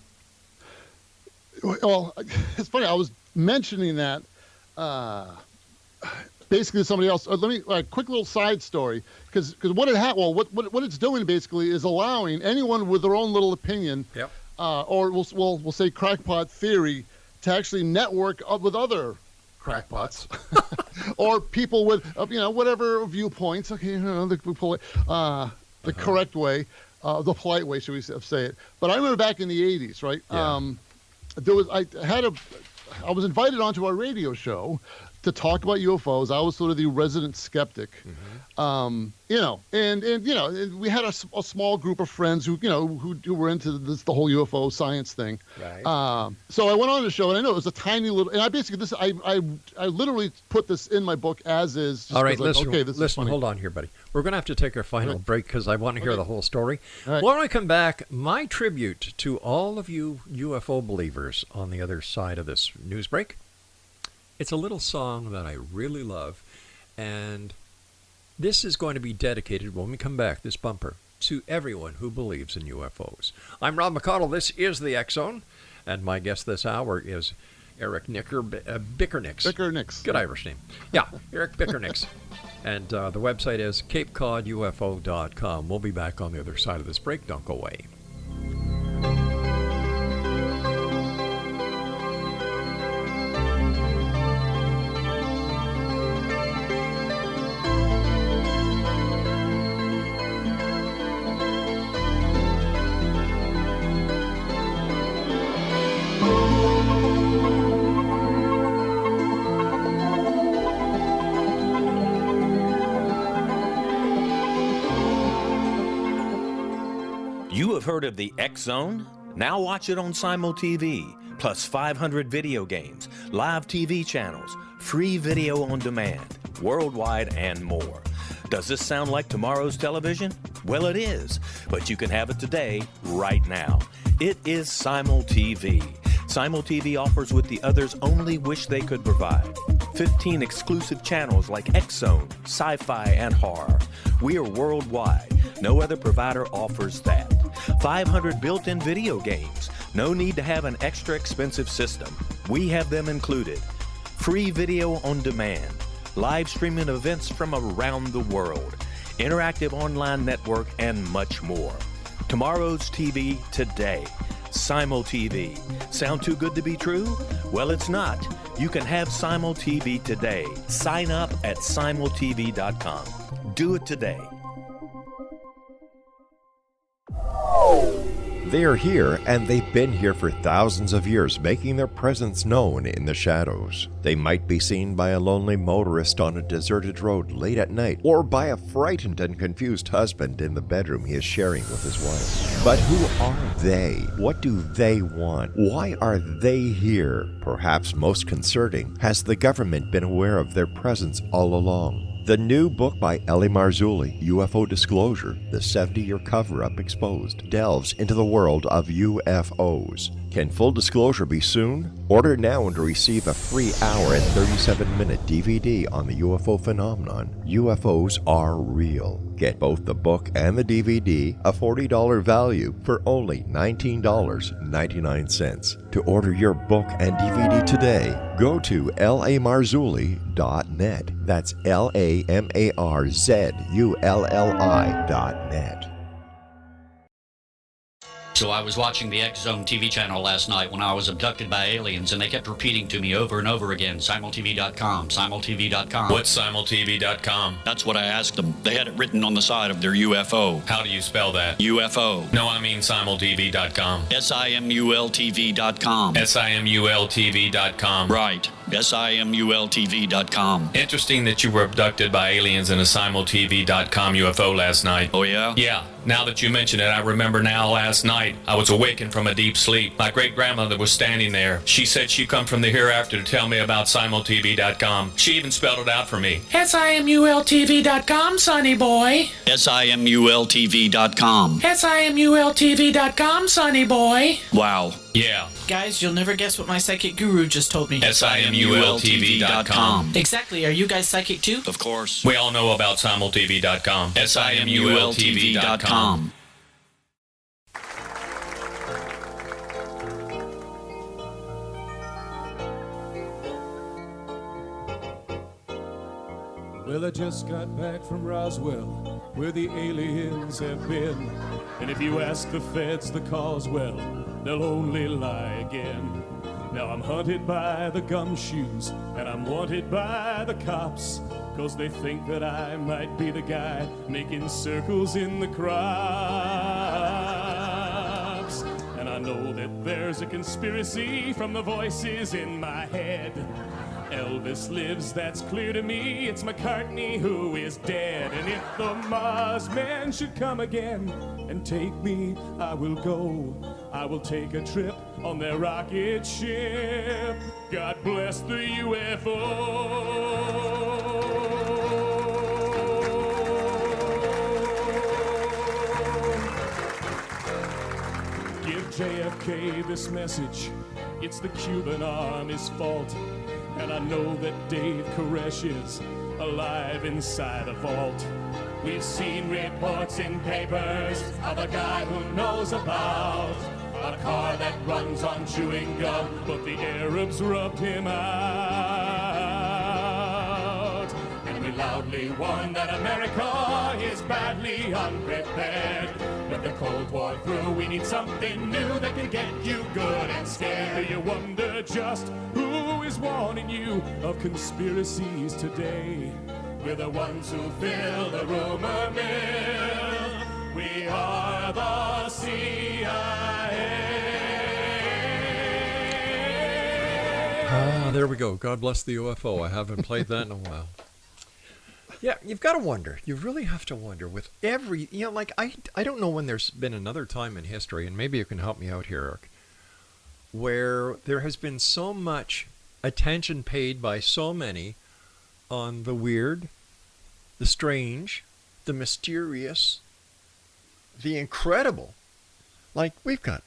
Well, it's funny. I was mentioning that basically to somebody else. Let me quick little side story because what what it's doing basically is allowing anyone with their own little opinion, or we'll say crackpot theory, to actually network up with other crackpots or people with whatever viewpoints. Okay, the correct way, the polite way, should we say it? But I remember back in the '80s, right? Yeah. I was invited onto our radio show to talk about UFOs. I was sort of the resident skeptic, and we had a small group of friends who were into the whole UFO science thing. Right. So I went on the show, and I know it was a tiny little, and I literally put this in my book as is. All right, listen, hold on here, buddy. We're going to have to take our final break because I want to hear the whole story. Right. When I come back, my tribute to all of you UFO believers on the other side of this news break. It's a little song that I really love, and this is going to be dedicated, when we come back, this bumper, to everyone who believes in UFOs. I'm Rob McConnell. This is the X Zone, and my guest this hour is Eric BICKERNICKS. BICKERNICKS. Good Irish name. Yeah, Eric BICKERNICKS. And the website is CapeCodUFO.com. We'll be back on the other side of this break. Don't go away. You have heard of the X Zone? Now watch it on Simul TV, plus 500 video games, live TV channels, free video on demand, worldwide, and more. Does this sound like tomorrow's television? Well, it is, but you can have it today, right now. It is Simul TV. Simul TV offers what the others only wish they could provide. 15 exclusive channels like X Zone, sci-fi, and horror. We are worldwide. No other provider offers that. 500 built-in video games. No need to have an extra expensive system. We have them included. Free video on demand. Live streaming events from around the world. Interactive online network, and much more. Tomorrow's TV today. Simul TV. Sound too good to be true? Well, it's not. You can have Simul TV today. Sign up at simultv.com. Do it today. They are here, and they've been here for thousands of years, making their presence known in the shadows. They might be seen by a lonely motorist on a deserted road late at night, or by a frightened and confused husband in the bedroom he is sharing with his wife. But who are they? What do they want? Why are they here? Perhaps most concerning, has the government been aware of their presence all along? The new book by L.A. Marzulli, UFO Disclosure, the 70-year cover-up exposed, delves into the world of UFOs. Can full disclosure be soon? Order now and receive a free hour and 37-minute DVD on the UFO phenomenon. UFOs are real. Get both the book and the DVD, a $40 value, for only $19.99. To order your book and DVD today, go to lamarzulli.net. That's LAMARZULLI.net. So I was watching the X Zone TV channel last night when I was abducted by aliens, and they kept repeating to me over and over again, simultv.com, simultv.com. What's simultv.com? That's what I asked them. They had it written on the side of their UFO. How do you spell that? UFO. No, I mean simultv.com. simultv.com. simultv.com. Right. simultv.com. Interesting that you were abducted by aliens in a simultv.com UFO last night. Oh, yeah? Yeah. Now that you mention it, I remember now last night I was awakened from a deep sleep. My great-grandmother was standing there. She said she come from the hereafter to tell me about SimulTV.com. She even spelled it out for me. SIMULTV.com, sonny boy. SIMULTV.com. SIMULTV.com, sonny boy. Wow. Yeah. Guys, you'll never guess what my psychic guru just told me. SIMULTV.com. Exactly. Are you guys psychic too? Of course. We all know about SimulTV.com. SIMULTV.com. Well, I just got back from Roswell, where the aliens have been. And if you ask the feds the cause, well, they'll only lie again. Now I'm hunted by the gumshoes, and I'm wanted by the cops, 'cause they think that I might be the guy making circles in the crops. And I know that there's a conspiracy from the voices in my head. Elvis lives, that's clear to me. It's McCartney who is dead. And if the Mars men should come again and take me, I will go. I will take a trip on their rocket ship. God bless the UFO. Give JFK this message. It's the Cuban Army's fault. And I know that Dave Koresh is alive inside a vault. We've seen reports in papers of a guy who knows about a car that runs on chewing gum, but the Arabs rubbed him out. And we loudly warn that America is badly unprepared. With the Cold War through, we need something new that can get you good and scared. You wonder just who is warning you of conspiracies today. We're the ones who fill the rumor mill. We are the CIA. Ah, there we go. God bless the UFO. I haven't played that in a while. Yeah, you've got to wonder. You really have to wonder with every, like I don't know when there's been another time in history, and maybe you can help me out here, Eric, where there has been so much attention paid by so many on the weird, the strange, the mysterious, the incredible. Like, we've got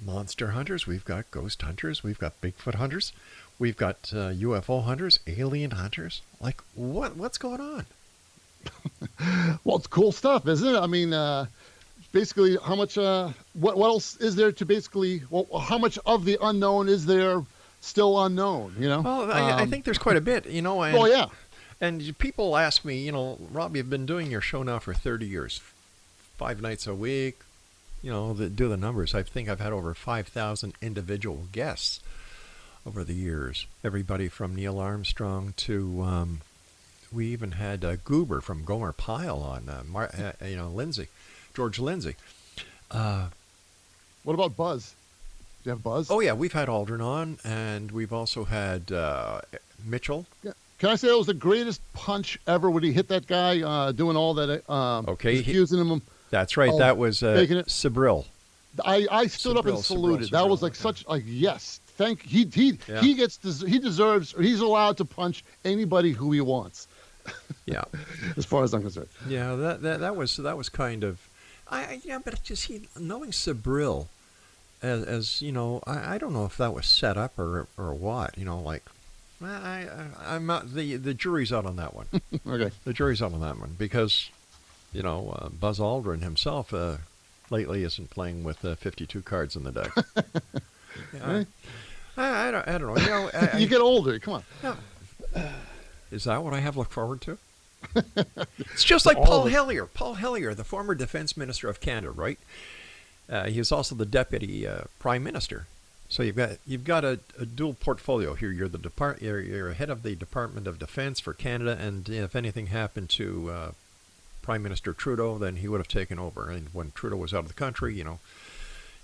monster hunters, we've got ghost hunters, we've got Bigfoot hunters, we've got UFO hunters, alien hunters. Like, what's going on? Well, it's cool stuff, isn't it? I mean, basically, how much, what else is there to basically, well, how much of the unknown is there still unknown, Well, I think there's quite a bit, And, well, yeah. And people ask me, Rob, you've been doing your show now for 30 years, 5 nights a week, do the numbers. I think I've had over 5,000 individual guests over the years. Everybody from Neil Armstrong to, we even had Goober from Gomer Pyle on, George Lindsay. What about Buzz? Do you have Buzz? Oh, yeah, we've had Aldrin on, and we've also had Mitchell. Yeah. Can I say that was the greatest punch ever when he hit that guy doing all that? Accusing him. That's right. That was Sabril. I stood up and saluted. That was like such like yes. He deserves, or he's allowed to punch anybody who he wants. Yeah. As far as I'm concerned. Yeah, that was kind of, but just knowing Sabril, as I don't know if that was set up or what. I'm not, the jury's out on that one. Okay. The jury's out on that one because, Buzz Aldrin himself lately isn't playing with 52 cards in the deck. Right. I don't know. You get older. Come on. Yeah. Is that what I have to look forward to? It's just like Paul Hellyer. Paul Hellyer, the former defense minister of Canada, right? He is also the deputy prime minister. So you've got a dual portfolio here. You're you're head of the Department of Defense for Canada, and if anything happened to Prime Minister Trudeau, then he would have taken over. And when Trudeau was out of the country,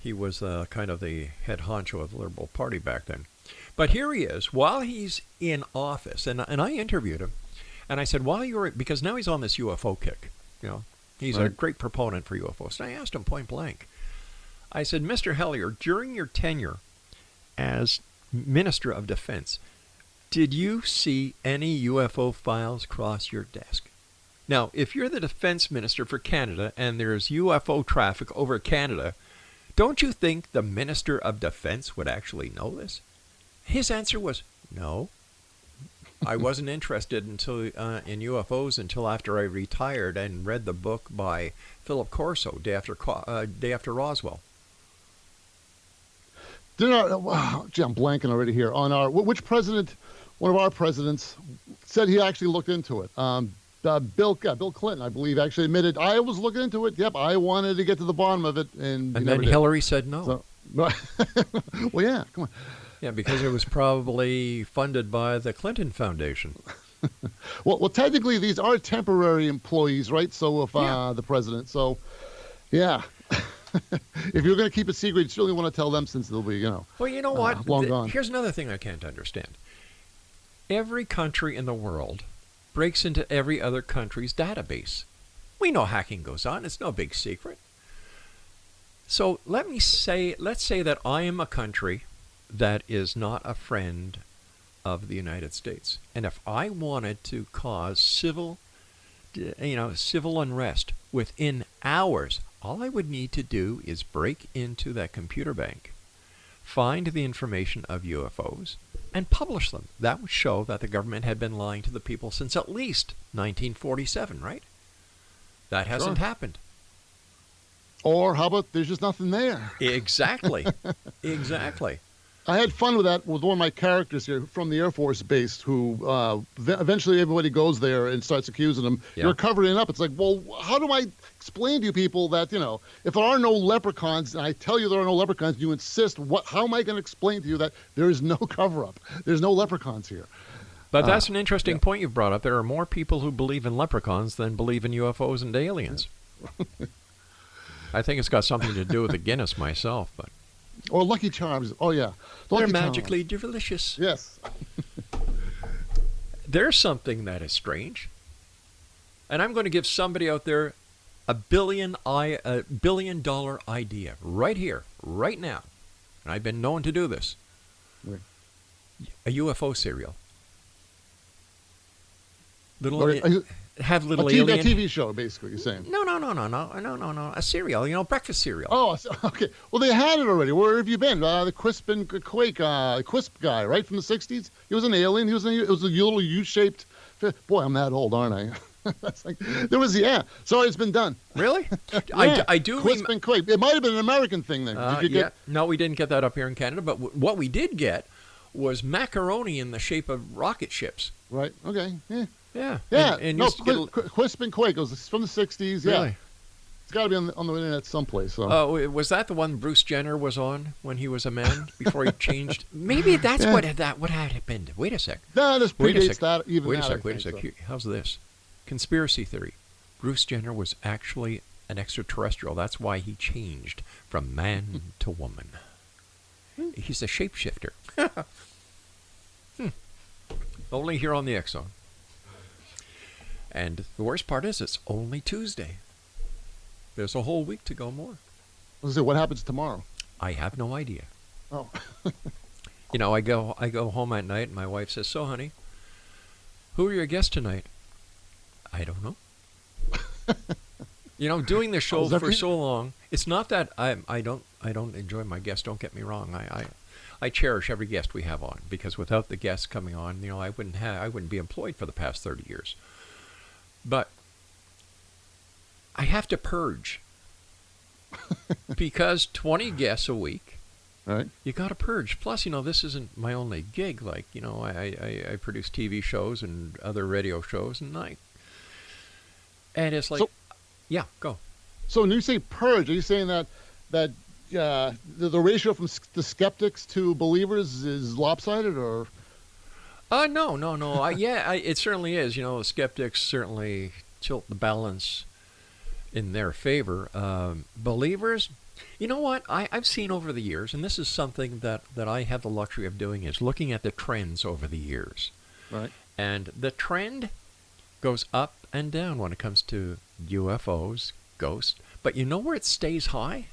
he was kind of the head honcho of the Liberal Party back then. But here he is, while he's in office, and I interviewed him, and I said, because now he's on this UFO kick, He's a great proponent for UFOs. And I asked him point blank. I said, Mr. Hellier, during your tenure as Minister of Defense, did you see any UFO files cross your desk? Now, if you're the Defense Minister for Canada and there's UFO traffic over Canada, don't you think the Minister of Defense would actually know this? His answer was, no. I wasn't interested in UFOs until after I retired and read the book by Philip Corso, Day After Roswell. Gee, I'm blanking already here. On which president, one of our presidents, said he actually looked into it. Bill Clinton, I believe, actually admitted, I was looking into it. Yep, I wanted to get to the bottom of it. And then Hillary said no. So, well, yeah, come on. Yeah, because it was probably funded by the Clinton Foundation. well, technically, these are temporary employees, right? So, of the president. So, yeah. If you're going to keep it secret, you certainly want to tell them, since they'll be, Well, you know what? Long gone. Here's another thing I can't understand. Every country in the world breaks into every other country's database. We know hacking goes on. It's no big secret. So let's say that I am a country that is not a friend of the United States. And if I wanted to cause civil unrest within hours, all I would need to do is break into that computer bank, find the information of UFOs, and publish them. That would show that the government had been lying to the people since at least 1947, right? That hasn't happened. Or how about there's just nothing there? Exactly. Exactly. I had fun with that with one of my characters here from the Air Force Base who eventually everybody goes there and starts accusing them. You're covering it up. It's like, well, how do I explain to you people that, if there are no leprechauns, and I tell you there are no leprechauns, you insist, how am I going to explain to you that there is no cover-up? There's no leprechauns here. But that's an interesting point you've brought up. There are more people who believe in leprechauns than believe in UFOs and aliens. I think it's got something to do with the Guinness myself, but... Or Lucky Charms. Oh, yeah. They're magically delicious. Yes. There's something that is strange. And I'm going to give somebody out there a $1 billion idea right here, right now. And I've been known to do this. Right. A UFO cereal. A alien. TV show, basically, you're saying. No. A cereal, breakfast cereal. Oh, okay. Well, they had it already. Where have you been? The Crisp and Quake, Quisp guy, right, from the 60s? He was an alien. It was a little U-shaped... Boy, I'm that old, aren't I? That's like, there was, Sorry, it's been done. Really? Yeah. I do... Quisp and Quake. It might have been an American thing then. Did you get... No, we didn't get that up here in Canada, but what we did get was macaroni in the shape of rocket ships. Right, okay, yeah. Yeah. Quisp and Quake. It was from the 60s. Yeah. Really? It's got to be on the internet someplace. So. Was that the one Bruce Jenner was on when he was a man before he changed? Maybe that's what had happened. Wait a sec. No, this predates that. Wait a sec. How's this? Conspiracy theory. Bruce Jenner was actually an extraterrestrial. That's why he changed from man to woman. He's a shapeshifter. Only here on the X Zone. And the worst part is it's only Tuesday. There's a whole week to go more. What happens tomorrow? I have no idea. Oh. I go home at night and my wife says, "So, honey, who are your guests tonight?" I don't know. Doing the show for so long, it's not that I don't enjoy my guests. Don't get me wrong. I cherish every guest we have on, because without the guests coming on, I wouldn't be employed for the past 30 years. But I have to purge because 20 guests a week, right? You got to purge. Plus, this isn't my only gig. Like, I produce TV shows and other radio shows, and it's like, go. So when you say purge, are you saying that the ratio from the skeptics to believers is lopsided, or? No. It certainly is. The skeptics certainly tilt the balance in their favor. Believers, you know what? I've seen over the years, and this is something that I have the luxury of doing, is looking at the trends over the years. Right. And the trend goes up and down when it comes to UFOs, ghosts. But you know where it stays high?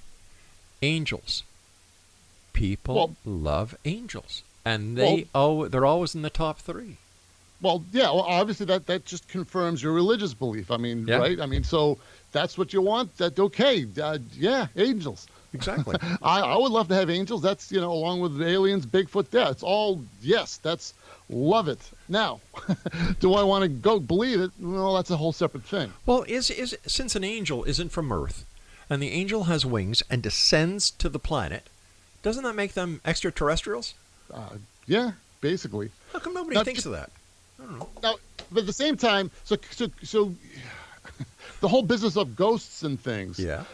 Angels. People love angels. And they're always in the top 3. Well, yeah, well, obviously that just confirms your religious belief. I mean, right? I mean, so that's what you want. Yeah, angels. Exactly. I would love to have angels. That's, along with aliens, Bigfoot, it's all, yes, love it. Now, do I want to go believe it? Well, that's a whole separate thing. Well, since an angel isn't from Earth, and the angel has wings and descends to the planet, doesn't that make them extraterrestrials? Yeah, basically. How come nobody thinks of that? I don't know. Now, but at the same time, so the whole business of ghosts and things. Yeah.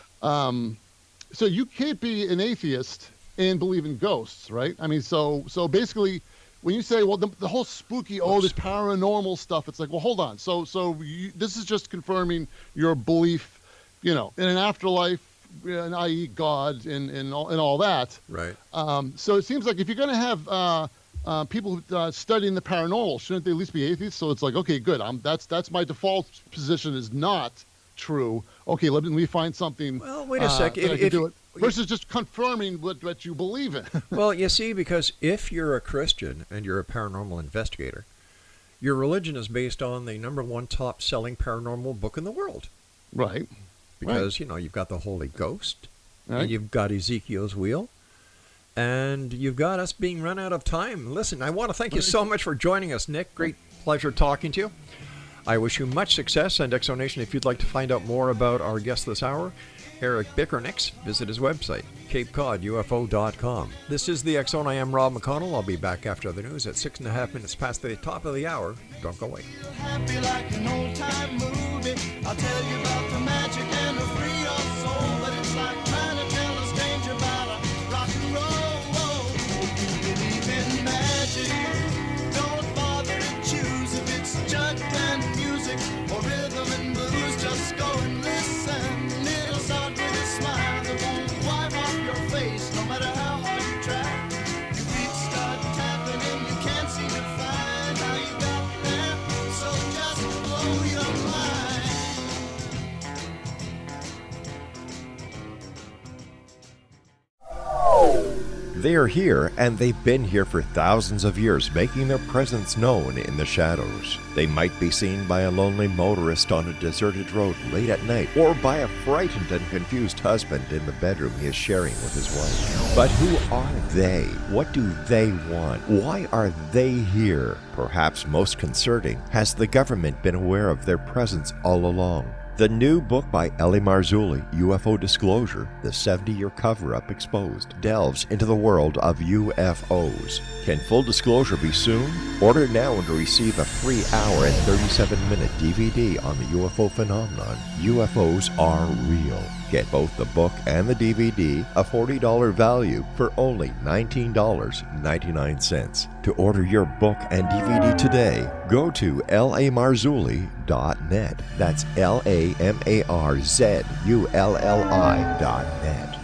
So you can't be an atheist and believe in ghosts, right? I mean, so basically, when you say, well, the whole spooky, this paranormal stuff, it's like, well, hold on. So this is just confirming your belief, in an afterlife, i.e. God and all that. Right. So it seems like if you're going to have people studying the paranormal, shouldn't they at least be atheists? So it's like, okay, good. That's my default position is not true. Okay, let me find something. Well, wait a sec. Versus just confirming what you believe in. Well, you see, because if you're a Christian and you're a paranormal investigator, your religion is based on the #1 top-selling paranormal book in the world. Right. Because, you've got the Holy Ghost, and you've got Ezekiel's Wheel, and you've got us being run out of time. Listen, I want to thank you so much for joining us, Nick. Great pleasure talking to you. I wish you much success, and Exonation, if you'd like to find out more about our guest this hour, Eric BICKERNICKS, visit his website, CapeCodUFO.com. This is the X Zone. I am Rob McConnell. I'll be back after the news at 6.5 minutes past the top of the hour. Don't go away. Happy like an old-time movie. I'll tell you about the magic and the free your soul, but it's like trying to tell a stranger about a rock and roll. If you believe in magic, don't bother to choose if it's jug and music or rhythm and blues. Just go and listen. It'll start with a smile that won't wipe off your face, no matter how hard you try. Your feet start tapping and you can't seem to find how you got there. So just blow your mind. They are here, and they've been here for thousands of years, making their presence known in the shadows. They might be seen by a lonely motorist on a deserted road late at night, or by a frightened and confused husband in the bedroom he is sharing with his wife. But who are they? What do they want? Why are they here? Perhaps most concerning, has the government been aware of their presence all along? The new book by L.A. Marzulli, UFO Disclosure, the 70-year cover-up exposed, delves into the world of UFOs. Can full disclosure be soon? Order now and receive a free hour and 37-minute DVD on the UFO phenomenon. UFOs are real. Get both the book and the DVD, a $40 value, for only $19.99. To order your book and DVD today, go to lamarzulli.net. That's LAMARZULLI.net.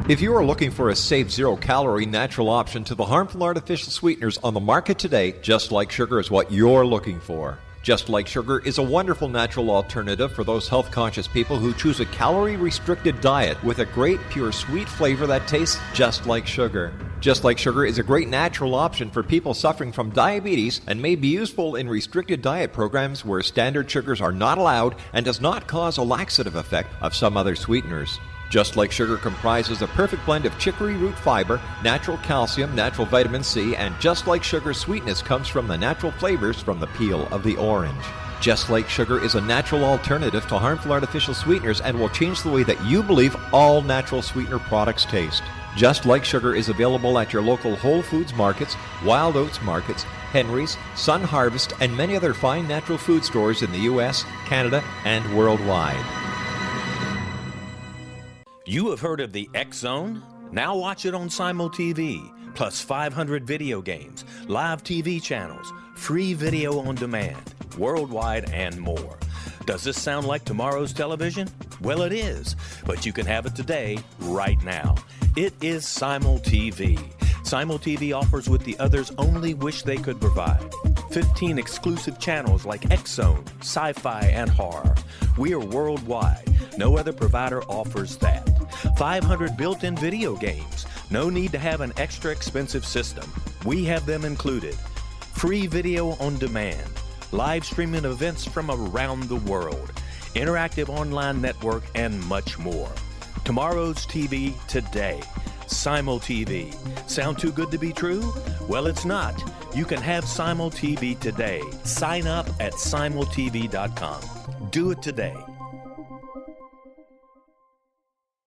If you are looking for a safe, zero-calorie natural option to the harmful artificial sweeteners on the market today, Just Like Sugar is what you're looking for. Just Like Sugar is a wonderful natural alternative for those health-conscious people who choose a calorie-restricted diet with a great, pure, sweet flavor that tastes just like sugar. Just Like Sugar is a great natural option for people suffering from diabetes and may be useful in restricted diet programs where standard sugars are not allowed and does not cause a laxative effect of some other sweeteners. Just Like Sugar comprises a perfect blend of chicory root fiber, natural calcium, natural vitamin C, and Just Like Sugar's sweetness comes from the natural flavors from the peel of the orange. Just Like Sugar is a natural alternative to harmful artificial sweeteners and will change the way that you believe all natural sweetener products taste. Just Like Sugar is available at your local Whole Foods markets, Wild Oats markets, Henry's, Sun Harvest, and many other fine natural food stores in the U.S., Canada, and worldwide. You have heard of the X Zone? Now watch it on Simul TV, plus 500 video games, live TV channels, free video on demand, worldwide, and more. Does this sound like tomorrow's television? Well, it is, but you can have it today, right now. It is Simul TV. Simul TV offers what the others only wish they could provide. 15 exclusive channels like X-Zone, Sci-Fi, and Horror. We are worldwide. No other provider offers that. 500 built-in video games. No need to have an extra expensive system. We have them included. Free video on demand. Live streaming events from around the world. Interactive online network, and much more. Tomorrow's TV today. Simul TV. Sound too good to be true? Well, it's not. You can have Simul TV today. Sign up at simultv.com. Do it today.